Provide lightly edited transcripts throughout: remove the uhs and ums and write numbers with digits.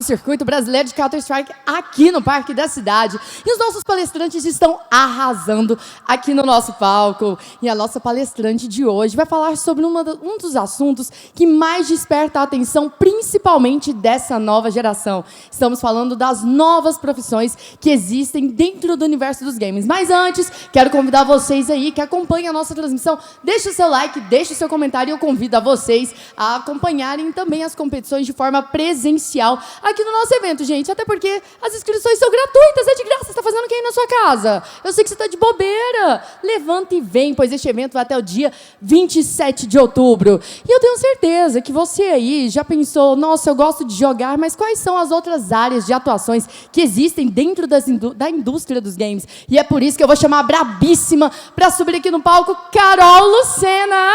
Circuito Brasileiro de Counter-Strike aqui no Parque da Cidade. E os nossos palestrantes estão arrasando aqui no nosso palco. E a nossa palestrante de hoje vai falar sobre um dos assuntos que mais desperta a atenção, principalmente dessa nova geração. Estamos falando das novas profissões que existem dentro do universo dos games. Mas antes, quero convidar vocês aí que acompanham a nossa transmissão. Deixe o seu like, deixe o seu comentário e eu convido a vocês a acompanharem também as competições de forma presencial aqui no nosso evento, gente. Até porque as inscrições são gratuitas, é de graça. Você está fazendo o que aí na sua casa? Eu sei que você está de bobeira. Levanta e vem, pois este evento vai até o dia 27 de outubro. E eu tenho certeza que você aí já pensou, nossa, eu gosto de jogar, mas quais são as outras áreas de atuações que existem dentro da indústria dos games? E é por isso que eu vou chamar a brabíssima para subir aqui no palco, Carol Lucena.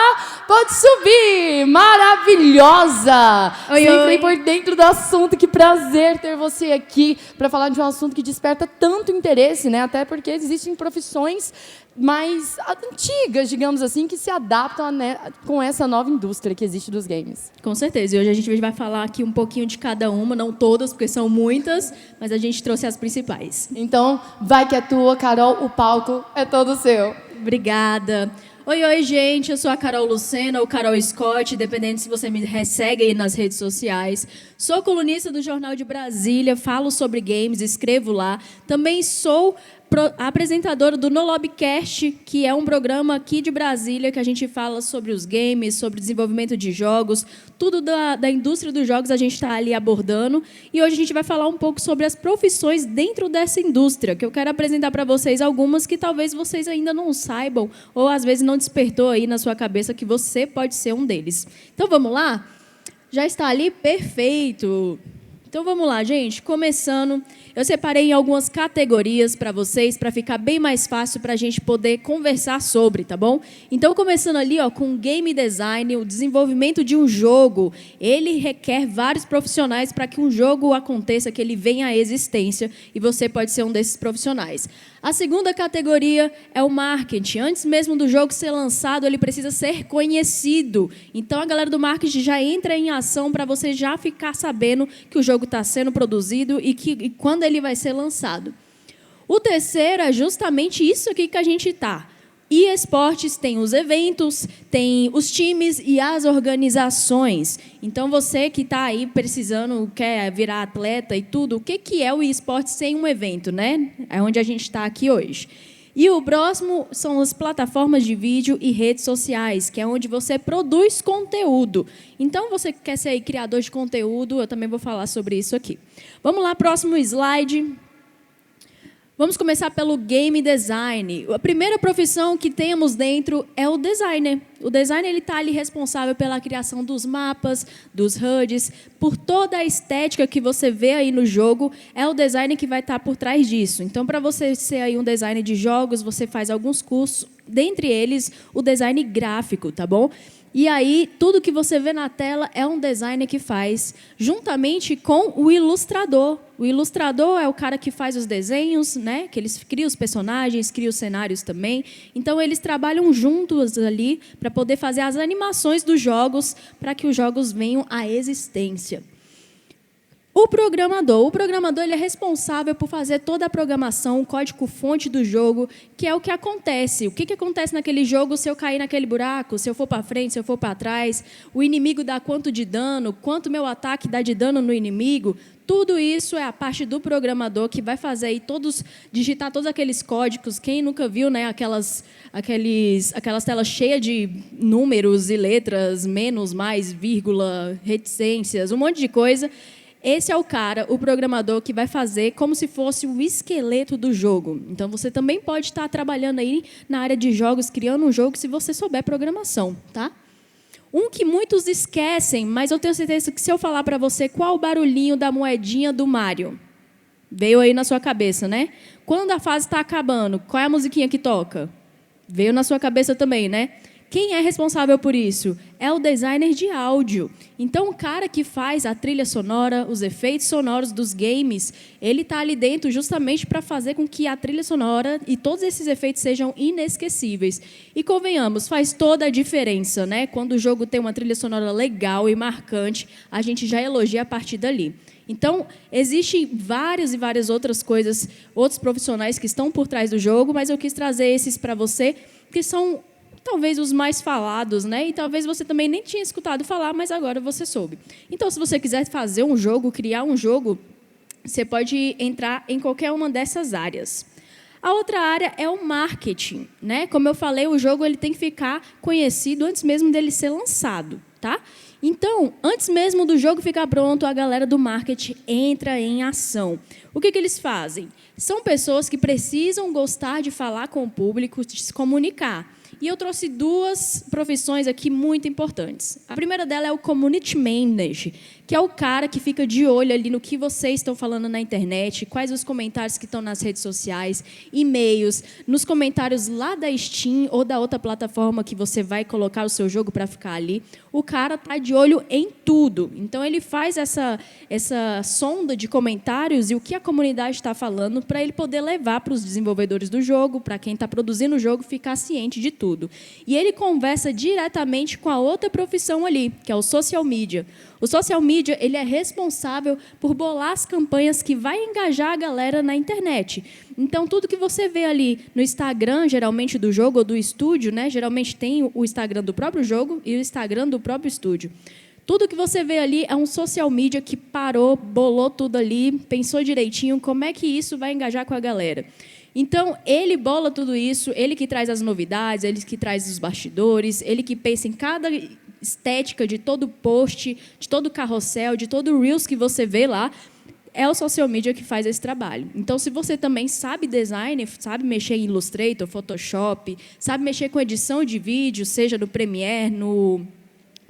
Pode subir! Maravilhosa! Oi, Sempre oi. por dentro do assunto. Que prazer ter você aqui para falar de um assunto que desperta tanto interesse, né? Até porque existem profissões mais antigas, digamos assim, que se adaptam com essa nova indústria que existe dos games. Com certeza. E hoje a gente vai falar aqui um pouquinho de cada uma, não todas, porque são muitas, mas a gente trouxe as principais. Então, vai que é tua, Carol, o palco é todo seu. Obrigada. Oi, gente, eu sou a Carol Lucena, ou Carol Scott, dependendo se você me segue aí nas redes sociais. Sou colunista do Jornal de Brasília, falo sobre games, escrevo lá. Também sou apresentadora do No Lobcast, que é um programa aqui de Brasília que a gente fala sobre os games, sobre o desenvolvimento de jogos, tudo da indústria dos jogos a gente está ali abordando. E hoje a gente vai falar um pouco sobre as profissões dentro dessa indústria, que eu quero apresentar para vocês algumas que talvez vocês ainda não saibam, ou às vezes não despertou aí na sua cabeça que você pode ser um deles. Então vamos lá? Já está ali? Perfeito! Então vamos lá, gente. Começando, eu separei em algumas categorias para vocês, para ficar bem mais fácil para a gente poder conversar sobre, tá bom? Então, começando ali, ó, com game design, o desenvolvimento de um jogo, ele requer vários profissionais para que um jogo aconteça, que ele venha à existência, e você pode ser um desses profissionais. A segunda categoria é o marketing. Antes mesmo do jogo ser lançado, ele precisa ser conhecido. Então, a galera do marketing já entra em ação para você já ficar sabendo que o jogo está sendo produzido e quando ele vai ser lançado. O terceiro é justamente isso aqui que a gente está. eSports tem os eventos, tem os times e as organizações. Então, você que está aí precisando, quer virar atleta e tudo, o que é o eSports sem um evento, né? É onde a gente está aqui hoje. E o próximo são as plataformas de vídeo e redes sociais, que é onde você produz conteúdo. Então, você que quer ser aí criador de conteúdo, eu também vou falar sobre isso aqui. Vamos lá, próximo slide. Vamos começar pelo game design. A primeira profissão que temos dentro é o designer. O designer ele está ali responsável pela criação dos mapas, dos HUDs, por toda a estética que você vê aí no jogo, é o designer que vai estar por trás disso. Então, para você ser aí um designer de jogos, você faz alguns cursos, dentre eles o design gráfico, tá bom? E aí, tudo que você vê na tela é um designer que faz, juntamente com o ilustrador. O ilustrador é o cara que faz os desenhos, né? Que eles criam os personagens, criam os cenários também. Então, eles trabalham juntos ali para poder fazer as animações dos jogos, para que os jogos venham à existência. O programador ele é responsável por fazer toda a programação, o código-fonte do jogo, que é o que acontece. O que acontece naquele jogo se eu cair naquele buraco, se eu for para frente, se eu for para trás, o inimigo dá quanto de dano, quanto meu ataque dá de dano no inimigo. Tudo isso é a parte do programador que vai fazer aí digitar todos aqueles códigos. Quem nunca viu, né, aquelas telas cheias de números e letras, menos, mais, vírgula, reticências, um monte de coisa. Esse é o cara, o programador, que vai fazer como se fosse o esqueleto do jogo. Então, você também pode estar trabalhando aí na área de jogos, criando um jogo, se você souber programação, tá? Um que muitos esquecem, mas eu tenho certeza que se eu falar para você qual o barulhinho da moedinha do Mario, veio aí na sua cabeça, né? Quando a fase está acabando, qual é a musiquinha que toca? Veio na sua cabeça também, né? Quem é responsável por isso? É o designer de áudio. Então, o cara que faz a trilha sonora, os efeitos sonoros dos games, ele está ali dentro justamente para fazer com que a trilha sonora e todos esses efeitos sejam inesquecíveis. E convenhamos, faz toda a diferença, né? Quando o jogo tem uma trilha sonora legal e marcante, a gente já elogia a partir dali. Então, existem várias e várias outras coisas, outros profissionais que estão por trás do jogo, mas eu quis trazer esses para você, que são talvez os mais falados, né? E talvez você também nem tinha escutado falar, mas agora você soube. Então, se você quiser fazer um jogo, criar um jogo, você pode entrar em qualquer uma dessas áreas. A outra área é o marketing, né? Como eu falei, o jogo ele tem que ficar conhecido antes mesmo dele ser lançado, tá? Então, antes mesmo do jogo ficar pronto, a galera do marketing entra em ação. O que eles fazem? São pessoas que precisam gostar de falar com o público, de se comunicar. E eu trouxe duas profissões aqui muito importantes. A primeira dela é o Community Manager, que é o cara que fica de olho ali no que vocês estão falando na internet, quais os comentários que estão nas redes sociais, e-mails, nos comentários lá da Steam ou da outra plataforma que você vai colocar o seu jogo para ficar ali. O cara está de olho em tudo. Então, ele faz essa sonda de comentários e o que a comunidade está falando para ele poder levar para os desenvolvedores do jogo, para quem está produzindo o jogo, ficar ciente de tudo. E ele conversa diretamente com a outra profissão ali, que é o social media. O social media ele é responsável por bolar as campanhas que vai engajar a galera na internet. Então, tudo que você vê ali no Instagram, geralmente do jogo ou do estúdio, né? Geralmente tem o Instagram do próprio jogo e o Instagram do próprio estúdio. Tudo que você vê ali é um social media que parou, bolou tudo ali, pensou direitinho como é que isso vai engajar com a galera. Então, ele bola tudo isso, ele que traz as novidades, ele que traz os bastidores, ele que pensa em cada estética de todo post, de todo carrossel, de todo Reels que você vê lá, é o social media que faz esse trabalho. Então, se você também sabe design, sabe mexer em Illustrator, Photoshop, sabe mexer com edição de vídeo, seja no Premiere, no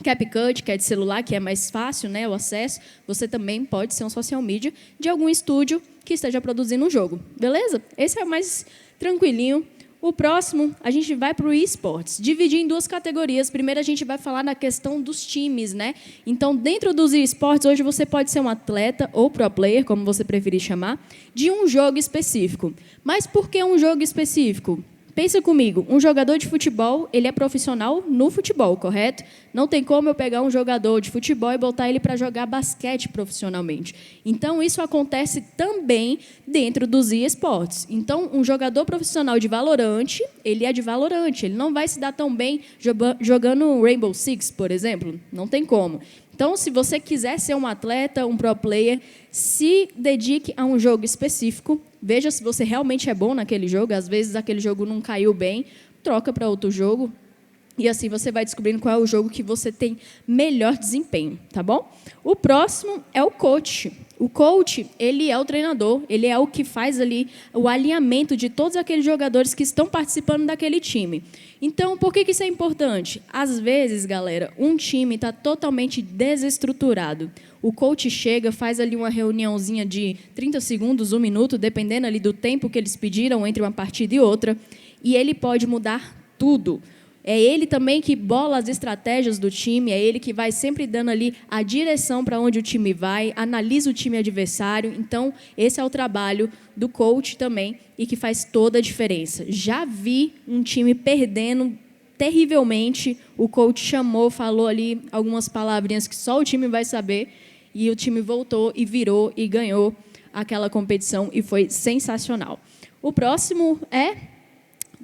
CapCut, que é de celular, que é mais fácil, né, o acesso, você também pode ser um social media de algum estúdio que esteja produzindo um jogo. Beleza? Esse é o mais tranquilinho. O próximo, a gente vai para o eSports, dividir em duas categorias. Primeiro, a gente vai falar na questão dos times, né? Então, dentro dos eSports, hoje você pode ser um atleta ou pro player, como você preferir chamar, de um jogo específico. Mas por que um jogo específico? Pensa comigo, um jogador de futebol, ele é profissional no futebol, correto? Não tem como eu pegar um jogador de futebol e botar ele para jogar basquete profissionalmente. Então, isso acontece também dentro dos eSports. Então, um jogador profissional de Valorant, ele é de Valorant, ele não vai se dar tão bem jogando Rainbow Six, por exemplo. Não tem como. Então, se você quiser ser um atleta, um pro player, se dedique a um jogo específico, veja se você realmente é bom naquele jogo, às vezes aquele jogo não caiu bem, troca para outro jogo, e assim você vai descobrindo qual é o jogo que você tem melhor desempenho, tá bom? O próximo é o coach. O coach, ele é o treinador, ele é o que faz ali o alinhamento de todos aqueles jogadores que estão participando daquele time. Então, por que isso é importante? Às vezes, galera, um time está totalmente desestruturado. O coach chega, faz ali uma reuniãozinha de 30 segundos, 1 minuto, dependendo ali do tempo que eles pediram entre uma partida e outra, e ele pode mudar tudo. É ele também que bola as estratégias do time, é ele que vai sempre dando ali a direção para onde o time vai, analisa o time adversário. Então, esse é o trabalho do coach também e que faz toda a diferença. Já vi um time perdendo terrivelmente, o coach chamou, falou ali algumas palavrinhas que só o time vai saber e o time voltou e virou e ganhou aquela competição e foi sensacional. O próximo é...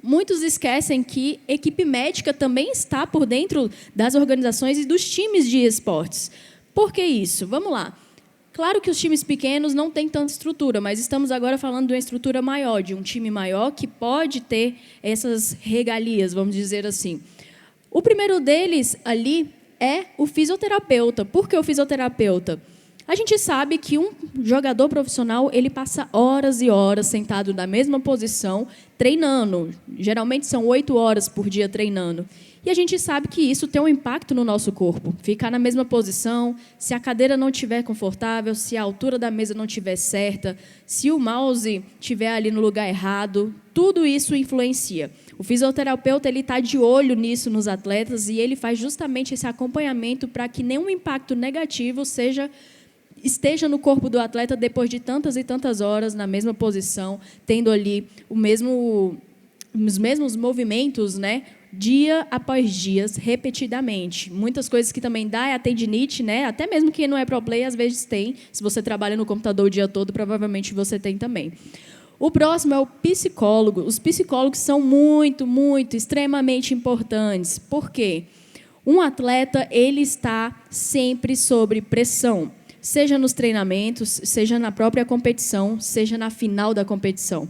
Muitos esquecem que equipe médica também está por dentro das organizações e dos times de esportes. Por que isso? Vamos lá. Claro que os times pequenos não têm tanta estrutura, mas estamos agora falando de uma estrutura maior, de um time maior que pode ter essas regalias, vamos dizer assim. O primeiro deles ali é o fisioterapeuta. Por que o fisioterapeuta? A gente sabe que um jogador profissional ele passa horas e horas sentado na mesma posição, treinando. Geralmente são 8 horas por dia treinando. E a gente sabe que isso tem um impacto no nosso corpo. Ficar na mesma posição, se a cadeira não estiver confortável, se a altura da mesa não estiver certa, se o mouse estiver ali no lugar errado, tudo isso influencia. O fisioterapeuta está de olho nisso nos atletas e ele faz justamente esse acompanhamento para que nenhum impacto negativo esteja no corpo do atleta depois de tantas e tantas horas na mesma posição, tendo ali os mesmos movimentos, né? Dia após dia, repetidamente. Muitas coisas que também dá é a tendinite, né? Até mesmo quem não é pro play, às vezes tem. Se você trabalha no computador o dia todo, provavelmente você tem também. O próximo é o psicólogo. Os psicólogos são muito, muito, extremamente importantes. Por quê? Um atleta, ele está sempre sob pressão. Seja nos treinamentos, seja na própria competição, seja na final da competição.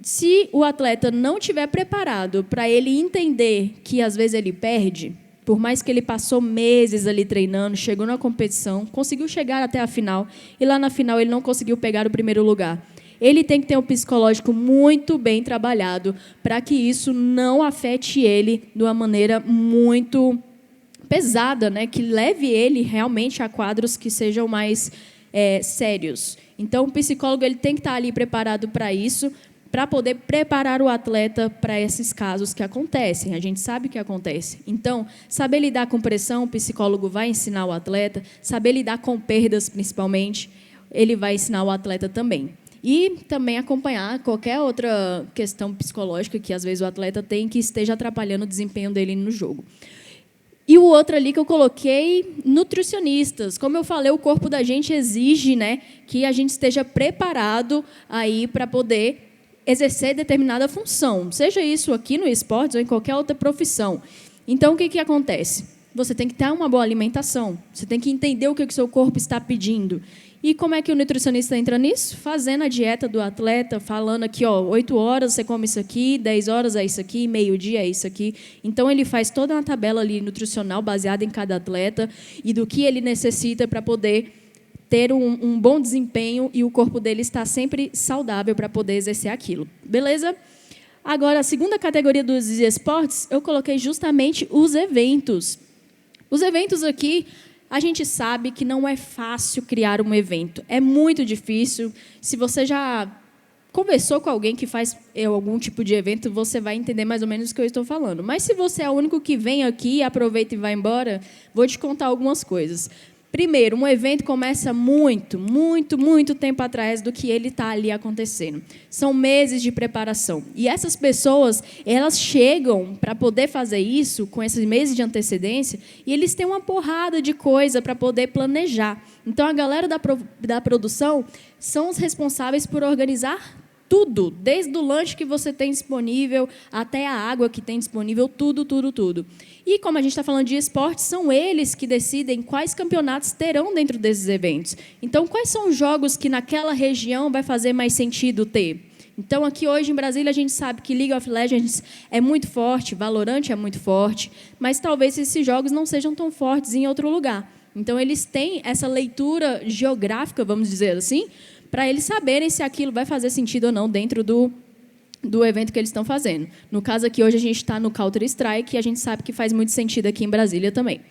Se o atleta não estiver preparado para ele entender que, às vezes, ele perde, por mais que ele passou meses ali treinando, chegou na competição, conseguiu chegar até a final, e lá na final ele não conseguiu pegar o primeiro lugar. Ele tem que ter um psicológico muito bem trabalhado para que isso não afete ele de uma maneira muito pesada, né? Que leve ele realmente a quadros que sejam mais sérios. Então, o psicólogo ele tem que estar ali preparado para isso, para poder preparar o atleta para esses casos que acontecem. A gente sabe que acontece. Então, saber lidar com pressão, o psicólogo vai ensinar o atleta. Saber lidar com perdas, principalmente, ele vai ensinar o atleta também. E também acompanhar qualquer outra questão psicológica que, às vezes, o atleta tem que esteja atrapalhando o desempenho dele no jogo. E o outro ali que eu coloquei, nutricionistas. Como eu falei, o corpo da gente exige, né, que a gente esteja preparado aí para poder exercer determinada função, seja isso aqui no esporte ou em qualquer outra profissão. Então, o que acontece? Você tem que ter uma boa alimentação, você tem que entender o que o seu corpo está pedindo. E como é que o nutricionista entra nisso? Fazendo a dieta do atleta, falando aqui, 8 horas você come isso aqui, 10 horas é isso aqui, meio-dia é isso aqui. Então, ele faz toda uma tabela ali nutricional baseada em cada atleta e do que ele necessita para poder ter um bom desempenho e o corpo dele está sempre saudável para poder exercer aquilo. Beleza? Agora, a segunda categoria dos esportes, eu coloquei justamente os eventos. Os eventos aqui, a gente sabe que não é fácil criar um evento. É muito difícil. Se você já conversou com alguém que faz algum tipo de evento, você vai entender mais ou menos o que eu estou falando. Mas se você é o único que vem aqui, aproveita e vai embora, vou te contar algumas coisas. Primeiro, um evento começa muito tempo atrás do que ele está ali acontecendo. São meses de preparação. E essas pessoas, elas chegam para poder fazer isso com esses meses de antecedência e eles têm uma porrada de coisa para poder planejar. Então, a galera da produção são os responsáveis por organizar tudo, desde o lanche que você tem disponível até a água que tem disponível, tudo. E, como a gente está falando de esporte, são eles que decidem quais campeonatos terão dentro desses eventos. Então, quais são os jogos que naquela região vai fazer mais sentido ter? Então, aqui hoje em Brasília, a gente sabe que League of Legends é muito forte, Valorant é muito forte, mas talvez esses jogos não sejam tão fortes em outro lugar. Então, eles têm essa leitura geográfica, vamos dizer assim, para eles saberem se aquilo vai fazer sentido ou não dentro do evento que eles estão fazendo. No caso aqui, hoje a gente está no Counter-Strike e a gente sabe que faz muito sentido aqui em Brasília também.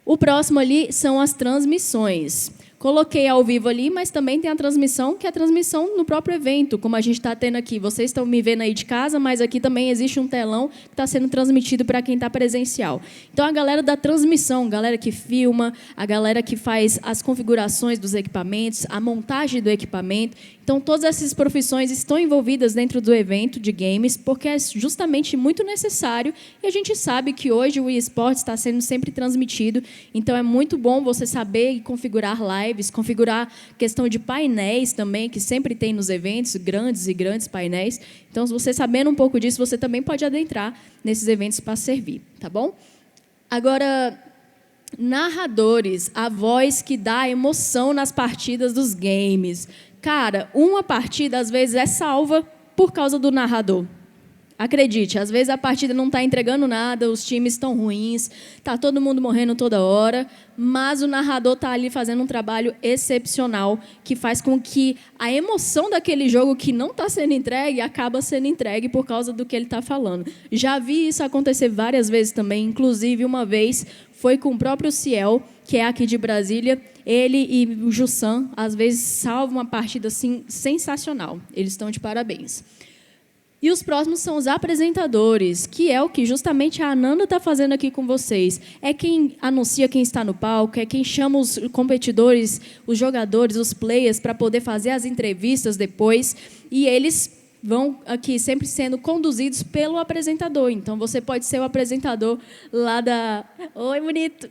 O próximo ali são as transmissões. Coloquei ao vivo ali, mas também tem a transmissão, que é a transmissão no próprio evento, como a gente está tendo aqui. Vocês estão me vendo aí de casa, mas aqui também existe um telão que está sendo transmitido para quem está presencial. Então, a galera da transmissão, a galera que filma, a galera que faz as configurações dos equipamentos, a montagem do equipamento. Então, todas essas profissões estão envolvidas dentro do evento de games, porque é justamente muito necessário, e a gente sabe que hoje o eSports está sendo sempre transmitido, então é muito bom você saber configurar lives, configurar questão de painéis também, que sempre tem nos eventos, grandes painéis. Então, se você sabendo um pouco disso, você também pode adentrar nesses eventos para servir, tá bom? Agora, narradores, a voz que dá emoção nas partidas dos games. Cara, uma partida, às vezes, é salva por causa do narrador. Acredite, às vezes a partida não está entregando nada, os times estão ruins, está todo mundo morrendo toda hora, mas o narrador está ali fazendo um trabalho excepcional que faz com que a emoção daquele jogo que não está sendo entregue acaba sendo entregue por causa do que ele está falando. Já vi isso acontecer várias vezes também, inclusive uma vez foi com o próprio Ciel, que é aqui de Brasília. Ele e o Jussan, às vezes, salvam uma partida assim, sensacional. Eles estão de parabéns. E os próximos são os apresentadores, que é o que justamente a Ananda está fazendo aqui com vocês. É quem anuncia quem está no palco, é quem chama os competidores, os jogadores, os players, para poder fazer as entrevistas depois. E eles vão aqui sempre sendo conduzidos pelo apresentador. Então, você pode ser o apresentador lá da... Oi, bonito!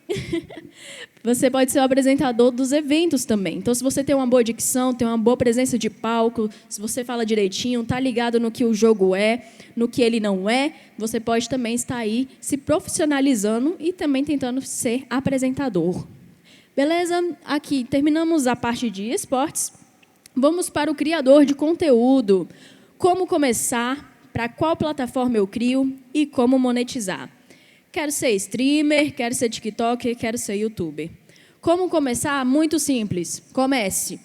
Você pode ser o apresentador dos eventos também. Então, se você tem uma boa dicção, tem uma boa presença de palco, se você fala direitinho, está ligado no que o jogo é, no que ele não é, você pode também estar aí se profissionalizando e também tentando ser apresentador. Beleza? Aqui, terminamos a parte de esportes. Vamos para o criador de conteúdo. Como começar, para qual plataforma eu crio e como monetizar. Quero ser streamer, quero ser TikToker, quero ser YouTuber. Como começar? Muito simples. Comece.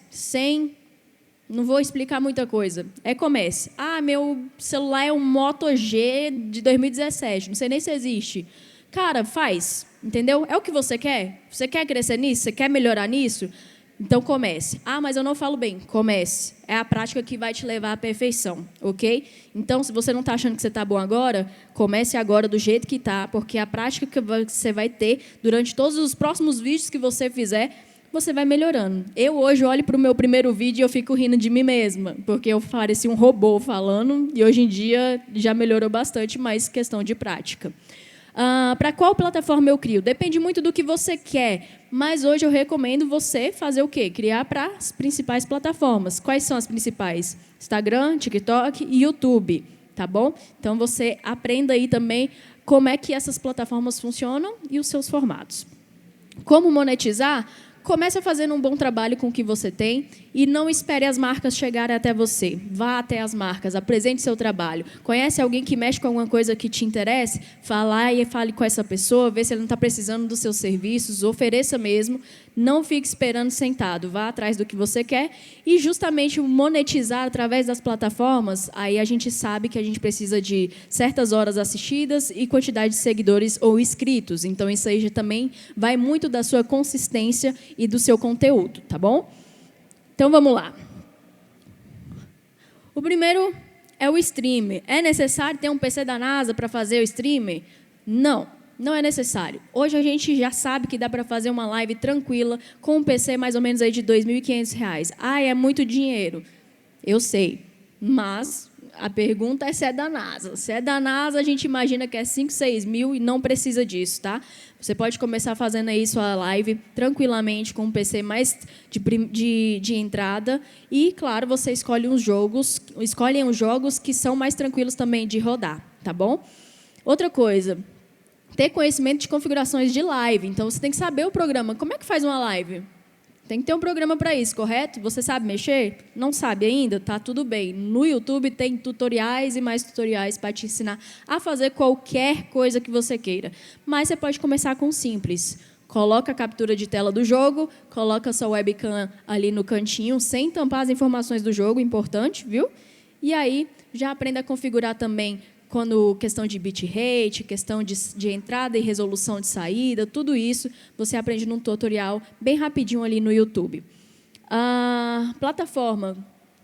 Não vou explicar muita coisa. Comece. Meu celular é um Moto G de 2017. Não sei nem se existe. Cara, faz. Entendeu? É o que você quer? Você quer crescer nisso? Você quer melhorar nisso? Então, comece. Mas eu não falo bem. Comece. É a prática que vai te levar à perfeição, ok? Então, se você não está achando que você está bom agora, comece agora do jeito que está, porque a prática que você vai ter durante todos os próximos vídeos que você fizer, você vai melhorando. Eu hoje olho para o meu primeiro vídeo e eu fico rindo de mim mesma, porque eu parecia um robô falando, e hoje em dia já melhorou bastante, mas questão de prática. Para qual plataforma eu crio? Depende muito do que você quer, mas hoje eu recomendo você fazer o quê? Criar para as principais plataformas. Quais são as principais? Instagram, TikTok e YouTube, tá bom? Então, você aprenda aí também como é que essas plataformas funcionam e os seus formatos. Como monetizar? Comece fazendo um bom trabalho com o que você tem e não espere as marcas chegarem até você. Vá até as marcas, apresente seu trabalho. Conhece alguém que mexe com alguma coisa que te interesse? Fale com essa pessoa, vê se ele não está precisando dos seus serviços, ofereça mesmo. Não fique esperando sentado, vá atrás do que você quer. E justamente monetizar através das plataformas, aí a gente sabe que a gente precisa de certas horas assistidas e quantidade de seguidores ou inscritos. Então, isso aí já também vai muito da sua consistência e do seu conteúdo, tá bom? Então, vamos lá. O primeiro é o streamer. É necessário ter um PC da NASA para fazer o streamer? Não é necessário. Hoje a gente já sabe que dá para fazer uma live tranquila com um PC mais ou menos aí de R$ 2.500. É muito dinheiro. Eu sei, mas a pergunta é se é da NASA. Se é da NASA, a gente imagina que é 5, 6 mil e não precisa disso, tá? Você pode começar fazendo aí sua live tranquilamente com um PC mais de entrada e, claro, você escolhem os jogos que são mais tranquilos também de rodar, tá bom? Outra coisa, ter conhecimento de configurações de live. Então, você tem que saber o programa. Como é que faz uma live? Tem que ter um programa para isso, correto? Você sabe mexer? Não sabe ainda? Tá tudo bem. No YouTube tem tutoriais e mais tutoriais para te ensinar a fazer qualquer coisa que você queira. Mas você pode começar com simples. Coloca a captura de tela do jogo, coloca sua webcam ali no cantinho, sem tampar as informações do jogo, importante, viu? E aí, já aprenda a configurar também quando questão de bitrate, questão de entrada e resolução de saída, tudo isso você aprende num tutorial bem rapidinho ali no YouTube. Plataforma.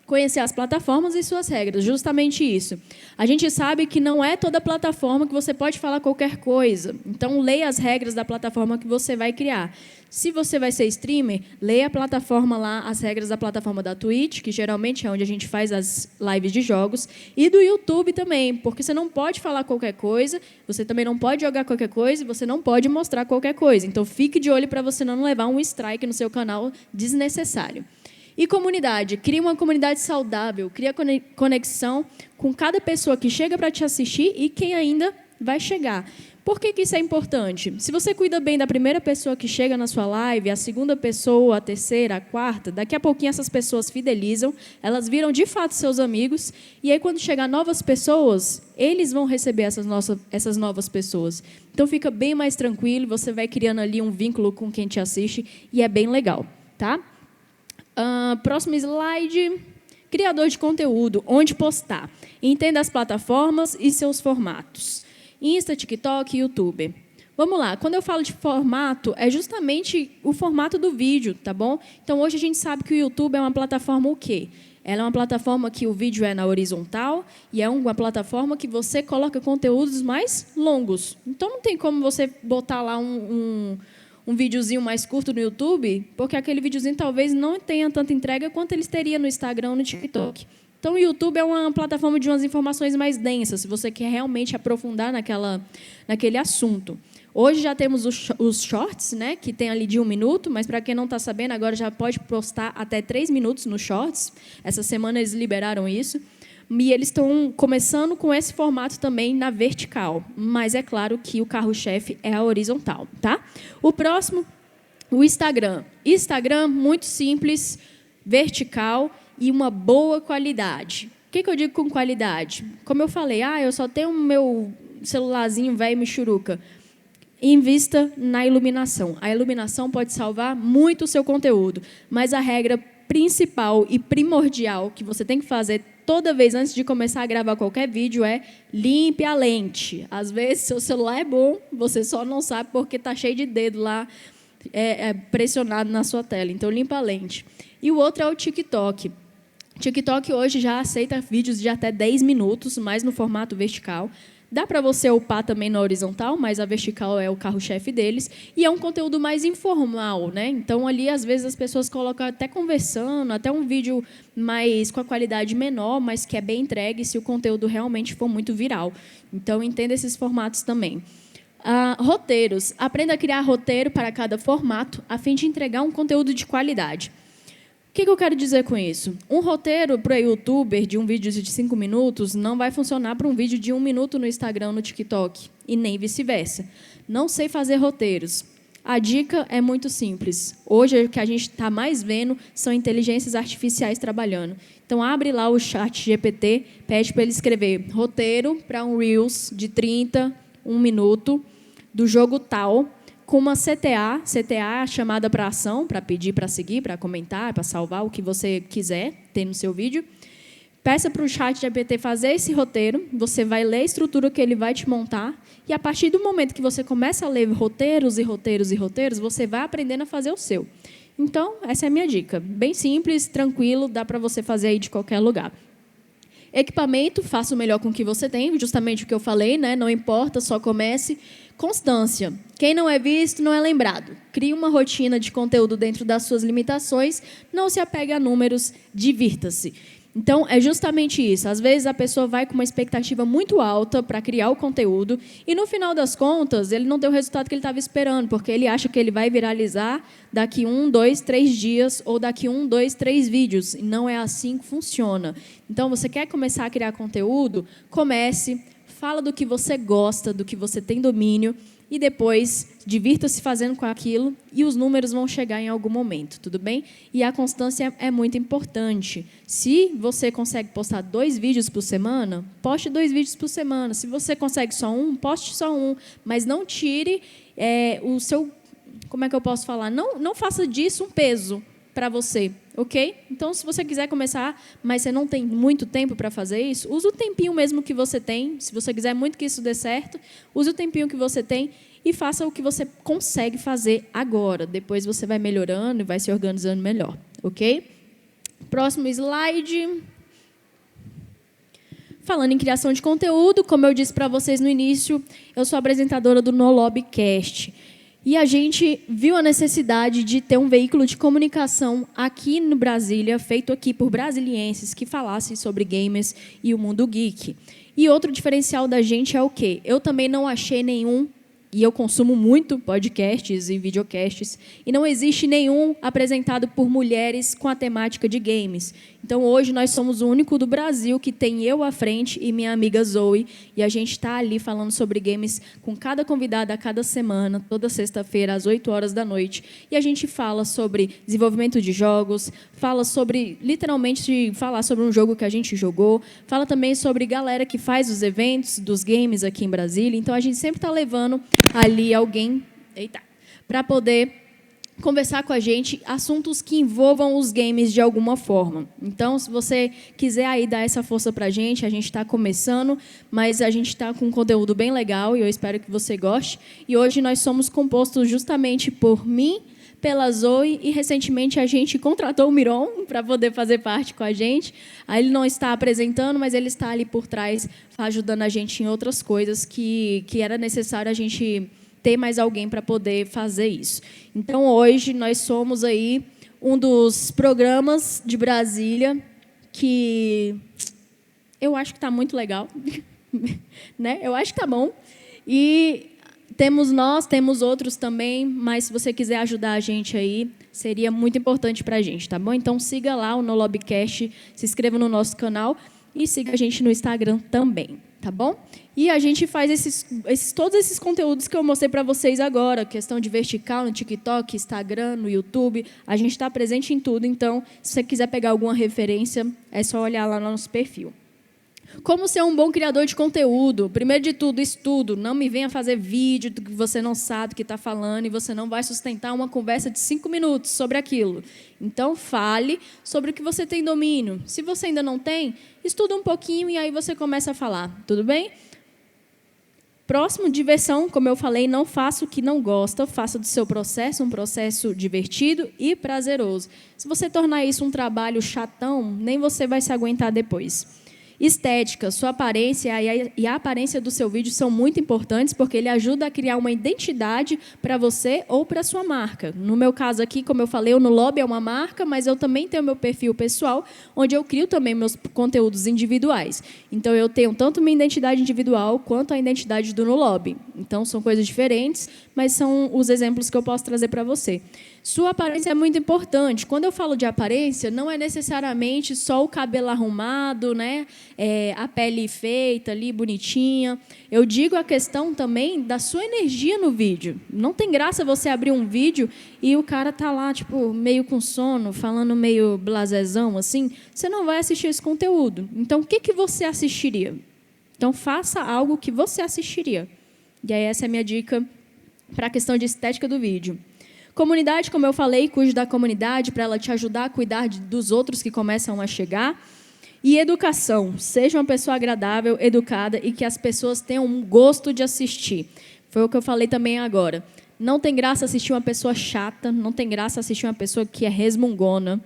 Conhecer as plataformas e suas regras, justamente isso. A gente sabe que não é toda plataforma que você pode falar qualquer coisa. Então, leia as regras da plataforma que você vai criar. Se você vai ser streamer, leia a plataforma lá, as regras da plataforma da Twitch, que geralmente é onde a gente faz as lives de jogos, e do YouTube também, porque você não pode falar qualquer coisa, você também não pode jogar qualquer coisa, e você não pode mostrar qualquer coisa. Então, fique de olho para você não levar um strike no seu canal desnecessário. E comunidade. Cria uma comunidade saudável, cria conexão com cada pessoa que chega para te assistir e quem ainda vai chegar. Por que isso é importante? Se você cuida bem da primeira pessoa que chega na sua live, a segunda pessoa, a terceira, a quarta, daqui a pouquinho essas pessoas fidelizam, elas viram de fato seus amigos, e aí quando chegar novas pessoas, eles vão receber essas novas pessoas. Então fica bem mais tranquilo, você vai criando ali um vínculo com quem te assiste, e é bem legal, tá? Próximo slide. Criador de conteúdo, onde postar. Entenda as plataformas e seus formatos. Insta, TikTok e YouTube. Vamos lá, quando eu falo de formato, é justamente o formato do vídeo, tá bom? Então, hoje a gente sabe que o YouTube é uma plataforma o quê? Ela é uma plataforma que o vídeo é na horizontal e é uma plataforma que você coloca conteúdos mais longos. Então, não tem como você botar lá um videozinho mais curto no YouTube, porque aquele videozinho talvez não tenha tanta entrega quanto eles teriam no Instagram ou no TikTok. Então, o YouTube é uma plataforma de umas informações mais densas, se você quer realmente aprofundar naquele assunto. Hoje já temos os shorts, né, que tem ali de 1 minuto, mas para quem não está sabendo, agora já pode postar até 3 minutos nos shorts. Essa semana eles liberaram isso. E eles estão começando com esse formato também na vertical. Mas é claro que o carro-chefe é a horizontal, tá? O próximo, o Instagram. Instagram, muito simples, vertical e uma boa qualidade. O que eu digo com qualidade? Como eu falei, eu só tenho o meu celularzinho velho michuruca. Invista na iluminação. A iluminação pode salvar muito o seu conteúdo, mas a regra principal e primordial que você tem que fazer toda vez antes de começar a gravar qualquer vídeo é limpe a lente. Às vezes, seu celular é bom, você só não sabe porque está cheio de dedo lá pressionado na sua tela. Então, limpa a lente. E o outro é o TikTok. TikTok hoje já aceita vídeos de até 10 minutos, mas no formato vertical. Dá para você upar também na horizontal, mas a vertical é o carro-chefe deles. E é um conteúdo mais informal, né? Então, ali, às vezes, as pessoas colocam até conversando, até um vídeo mais com a qualidade menor, mas que é bem entregue se o conteúdo realmente for muito viral. Então, entenda esses formatos também. Roteiros. Aprenda a criar roteiro para cada formato, a fim de entregar um conteúdo de qualidade. O que eu quero dizer com isso? Um roteiro para o youtuber de um vídeo de 5 minutos não vai funcionar para um vídeo de 1 minuto no Instagram, no TikTok, e nem vice-versa. Não sei fazer roteiros. A dica é muito simples. Hoje, o que a gente está mais vendo são inteligências artificiais trabalhando. Então, abre lá o ChatGPT, pede para ele escrever roteiro para um Reels de 1 minuto, do jogo tal, com uma CTA é a chamada para ação, para pedir, para seguir, para comentar, para salvar o que você quiser ter no seu vídeo. Peça para o ChatGPT fazer esse roteiro, você vai ler a estrutura que ele vai te montar, e a partir do momento que você começa a ler roteiros e roteiros e roteiros, você vai aprendendo a fazer o seu. Então, essa é a minha dica. Bem simples, tranquilo, dá para você fazer aí de qualquer lugar. Equipamento, faça o melhor com o que você tem, justamente o que eu falei, né? Não importa, só comece. Constância. Quem não é visto, não é lembrado. Crie uma rotina de conteúdo dentro das suas limitações, não se apegue a números, divirta-se. Então, é justamente isso. Às vezes, a pessoa vai com uma expectativa muito alta para criar o conteúdo e, no final das contas, ele não tem o resultado que ele estava esperando, porque ele acha que ele vai viralizar daqui 1, 2, 3 dias ou daqui 1, 2, 3 vídeos. E não é assim que funciona. Então, você quer começar a criar conteúdo? Comece, fala do que você gosta, do que você tem domínio, e depois divirta-se fazendo com aquilo e os números vão chegar em algum momento, tudo bem? E a constância é muito importante. Se você consegue postar 2 vídeos por semana, poste 2 vídeos por semana. Se você consegue só um, poste só um. Mas não tire o seu... Como é que eu posso falar? Não faça disso um peso para você, ok? Então, se você quiser começar, mas você não tem muito tempo para fazer isso, use o tempinho mesmo que você tem. Se você quiser muito que isso dê certo, use o tempinho que você tem e faça o que você consegue fazer agora. Depois você vai melhorando e vai se organizando melhor, ok? Próximo slide. Falando em criação de conteúdo, como eu disse para vocês no início, eu sou apresentadora do No Lobbycast. E a gente viu a necessidade de ter um veículo de comunicação aqui no Brasília, feito aqui por brasilienses que falassem sobre gamers e o mundo geek. E outro diferencial da gente é o quê? Eu também não achei nenhum e eu consumo muito podcasts e videocasts, e não existe nenhum apresentado por mulheres com a temática de games. Então, hoje, nós somos o único do Brasil que tem eu à frente e minha amiga Zoe, e a gente está ali falando sobre games com cada convidada a cada semana, toda sexta-feira, às 8 horas da noite. E a gente fala sobre desenvolvimento de jogos, fala sobre, literalmente, falar sobre um jogo que a gente jogou, fala também sobre galera que faz os eventos dos games aqui em Brasília. Então, a gente sempre está levando ali alguém para poder conversar com a gente assuntos que envolvam os games de alguma forma. Então, se você quiser aí dar essa força para a gente está começando, mas a gente está com um conteúdo bem legal e eu espero que você goste. E hoje nós somos compostos justamente por mim, pela Zoe, e recentemente a gente contratou o Miron para poder fazer parte com a gente. Aí ele não está apresentando, mas ele está ali por trás, ajudando a gente em outras coisas que era necessário a gente ter mais alguém para poder fazer isso. Então, hoje, nós somos aí um dos programas de Brasília que eu acho que está muito legal. Né? Eu acho que está bom. E temos nós, temos outros também, mas se você quiser ajudar a gente aí, seria muito importante para a gente, tá bom? Então, siga lá o No Lobbycast, se inscreva no nosso canal e siga a gente no Instagram também, tá bom? E a gente faz todos esses conteúdos que eu mostrei para vocês agora, questão de vertical no TikTok, Instagram, no YouTube. A gente está presente em tudo, então, se você quiser pegar alguma referência, é só olhar lá no nosso perfil. Como ser um bom criador de conteúdo? Primeiro de tudo, estudo. Não me venha fazer vídeo do que você não sabe o que está falando e você não vai sustentar uma conversa de 5 minutos sobre aquilo. Então, fale sobre o que você tem domínio. Se você ainda não tem, estuda um pouquinho e aí você começa a falar. Tudo bem? Próximo, diversão. Como eu falei, não faça o que não gosta. Faça do seu processo um processo divertido e prazeroso. Se você tornar isso um trabalho chatão, nem você vai se aguentar depois. Estética, sua aparência e a aparência do seu vídeo são muito importantes porque ele ajuda a criar uma identidade para você ou para a sua marca. No meu caso aqui, como eu falei, o No Lobby é uma marca, mas eu também tenho meu perfil pessoal, onde eu crio também meus conteúdos individuais. Então, eu tenho tanto minha identidade individual quanto a identidade do No Lobby. Então, são coisas diferentes, mas são os exemplos que eu posso trazer para você. Sua aparência é muito importante. Quando eu falo de aparência, não é necessariamente só o cabelo arrumado, né? A pele feita ali, bonitinha. Eu digo a questão também da sua energia no vídeo. Não tem graça você abrir um vídeo e o cara tá lá, tipo, meio com sono, falando meio blasezão, assim. Você não vai assistir esse conteúdo. Então, o que você assistiria? Então, faça algo que você assistiria. E aí, essa é a minha dica para a questão de estética do vídeo. Comunidade, como eu falei, cuide da comunidade para ela te ajudar a cuidar dos outros que começam a chegar. E educação. Seja uma pessoa agradável, educada e que as pessoas tenham um gosto de assistir. Foi o que eu falei também agora. Não tem graça assistir uma pessoa chata, não tem graça assistir uma pessoa que é resmungona.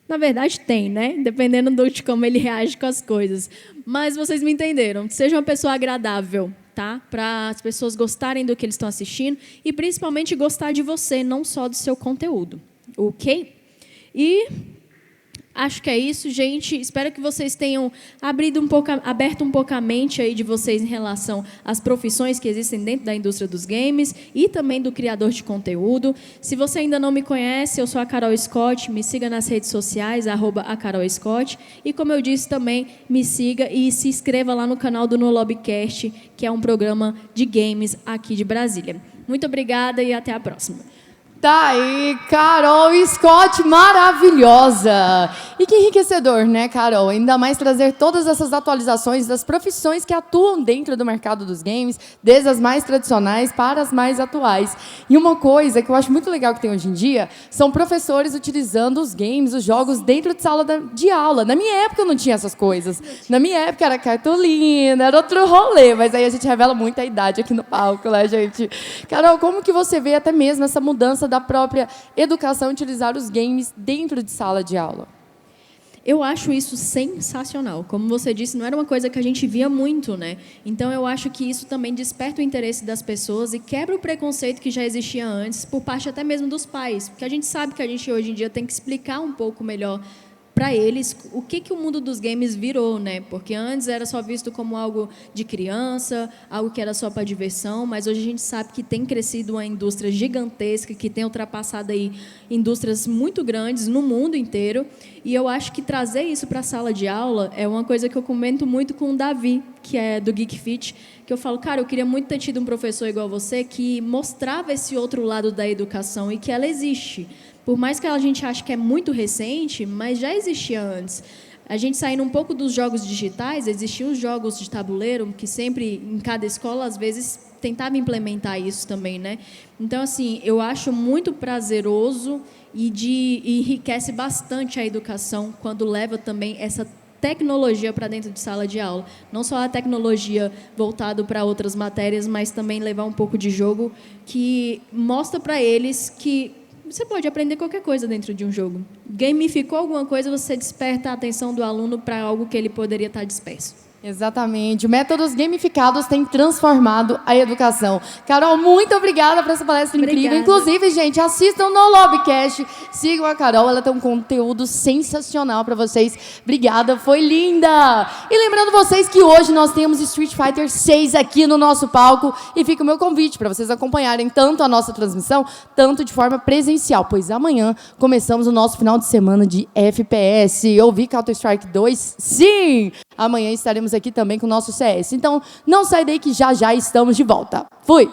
Na verdade, tem, né? Dependendo de como ele reage com as coisas. Mas vocês me entenderam. Seja uma pessoa agradável, tá? Para as pessoas gostarem do que eles estão assistindo e, principalmente, gostar de você, não só do seu conteúdo. Ok? E acho que é isso, gente. Espero que vocês tenham aberto um pouco a mente aí de vocês em relação às profissões que existem dentro da indústria dos games e também do criador de conteúdo. Se você ainda não me conhece, eu sou a Carol Scott. Me siga nas redes sociais, @acarolscott. E, como eu disse também, me siga e se inscreva lá no canal do No Lobbycast, que é um programa de games aqui de Brasília. Muito obrigada e até a próxima. Tá aí, Carol Scott, maravilhosa! E que enriquecedor, né, Carol? Ainda mais trazer todas essas atualizações das profissões que atuam dentro do mercado dos games, desde as mais tradicionais para as mais atuais. E uma coisa que eu acho muito legal que tem hoje em dia são professores utilizando os games, os jogos, dentro de sala de aula. Na minha época não tinha essas coisas. Na minha época era cartolina, era outro rolê, mas aí a gente revela muito a idade aqui no palco, né, gente? Carol, como que você vê até mesmo essa mudança da própria educação, utilizar os games dentro de sala de aula? Eu acho isso sensacional. Como você disse, não era uma coisa que a gente via muito, né? Então, eu acho que isso também desperta o interesse das pessoas e quebra o preconceito que já existia antes, por parte até mesmo dos pais. Porque a gente sabe que a gente, hoje em dia, tem que explicar um pouco melhor para eles o que o mundo dos games virou, né? Porque antes era só visto como algo de criança, algo que era só para diversão, mas hoje a gente sabe que tem crescido uma indústria gigantesca, que tem ultrapassado aí indústrias muito grandes no mundo inteiro. E eu acho que trazer isso para a sala de aula é uma coisa que eu comento muito com o Davi, que é do Geek Fit, que eu falo, cara, eu queria muito ter tido um professor igual você que mostrava esse outro lado da educação e que ela existe. Por mais que a gente ache que é muito recente, mas já existia antes. A gente saindo um pouco dos jogos digitais, existiam os jogos de tabuleiro, que sempre, em cada escola, às vezes, tentava implementar isso também, né? Então, assim, eu acho muito prazeroso e enriquece bastante a educação quando leva também essa tecnologia para dentro de sala de aula. Não só a tecnologia voltada para outras matérias, mas também levar um pouco de jogo que mostra para eles que você pode aprender qualquer coisa dentro de um jogo. Gamificou alguma coisa, você desperta a atenção do aluno para algo que ele poderia estar disperso. Exatamente. Métodos gamificados têm transformado a educação. Carol, muito obrigada por essa palestra incrível. Inclusive, gente, assistam no Lobcast. Sigam a Carol, ela tem um conteúdo sensacional para vocês. Obrigada, foi linda! E lembrando vocês que hoje nós temos Street Fighter 6 aqui no nosso palco. E fica o meu convite para vocês acompanharem tanto a nossa transmissão, tanto de forma presencial, pois amanhã começamos o nosso final de semana de FPS. Ouvi Counter-Strike 2? Sim! Amanhã estaremos aqui também com o nosso CS. Então, não sai daí que já estamos de volta. Fui!